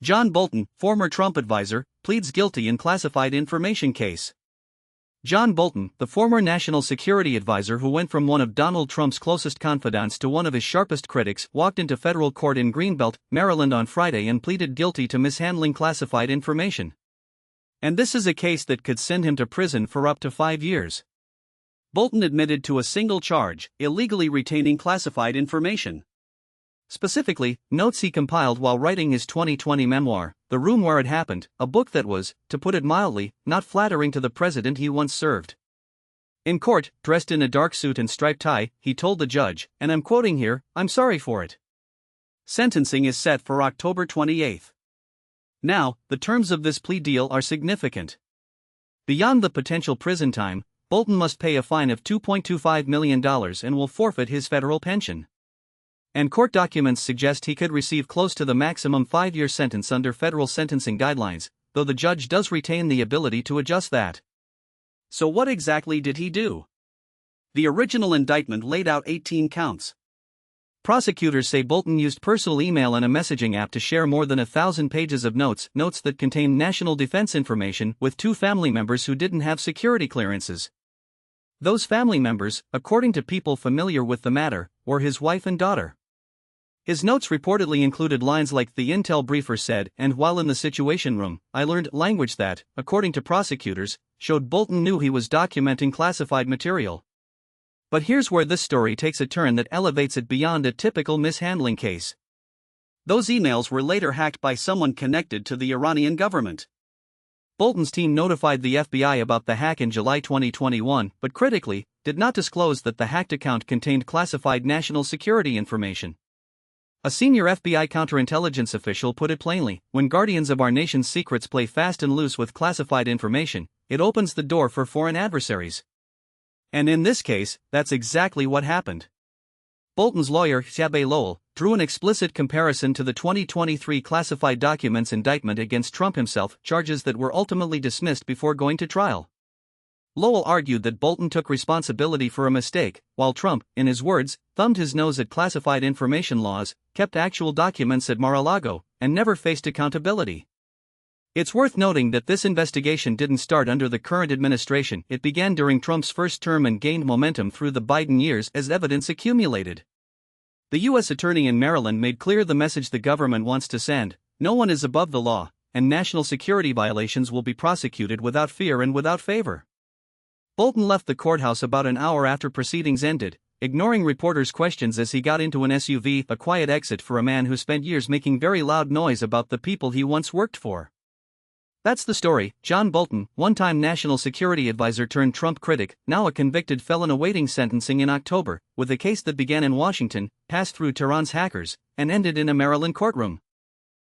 John Bolton, former Trump advisor, pleads guilty in classified information case. John Bolton, the former national security advisor who went from one of Donald Trump's closest confidants to one of his sharpest critics, walked into federal court in Greenbelt, Maryland on Friday and pleaded guilty to mishandling classified information. And this is a case that could send him to prison for up to 5 years. Bolton admitted to a single charge: illegally retaining classified information. Specifically, notes he compiled while writing his 2020 memoir, The Room Where It Happened, a book that was, to put it mildly, not flattering to the president he once served. In court, dressed in a dark suit and striped tie, he told the judge, and I'm quoting here, "I'm sorry for it." Sentencing is set for October 28. Now, the terms of this plea deal are significant. Beyond the potential prison time, Bolton must pay a fine of $2.25 million and will forfeit his federal pension. And court documents suggest he could receive close to the maximum 5-year sentence under federal sentencing guidelines, though the judge does retain the ability to adjust that. So what exactly did he do? The original indictment laid out 18 counts. Prosecutors say Bolton used personal email and a messaging app to share more than 1,000 pages of notes that contained national defense information, with 2 family members who didn't have security clearances. Those family members, according to people familiar with the matter, were his wife and daughter. His notes reportedly included lines like "the intel briefer said," and "while in the Situation Room, I learned," language that, according to prosecutors, showed Bolton knew he was documenting classified material. But here's where this story takes a turn that elevates it beyond a typical mishandling case. Those emails were later hacked by someone connected to the Iranian government. Bolton's team notified the FBI about the hack in July 2021, but critically, did not disclose that the hacked account contained classified national security information. A senior FBI counterintelligence official put it plainly: when guardians of our nation's secrets play fast and loose with classified information, it opens the door for foreign adversaries. And in this case, that's exactly what happened. Bolton's lawyer, Shabay Lowell, drew an explicit comparison to the 2023 classified documents indictment against Trump himself, charges that were ultimately dismissed before going to trial. Lowell argued that Bolton took responsibility for a mistake, while Trump, in his words, thumbed his nose at classified information laws, kept actual documents at Mar-a-Lago, and never faced accountability. It's worth noting that this investigation didn't start under the current administration. It began during Trump's first term and gained momentum through the Biden years as evidence accumulated. The U.S. Attorney in Maryland made clear the message the government wants to send: no one is above the law, and national security violations will be prosecuted without fear and without favor. Bolton left the courthouse about an hour after proceedings ended, ignoring reporters' questions as he got into an SUV, a quiet exit for a man who spent years making very loud noise about the people he once worked for. That's the story. John Bolton, one-time national security advisor turned Trump critic, now a convicted felon awaiting sentencing in October, with a case that began in Washington, passed through Tehran's hackers, and ended in a Maryland courtroom.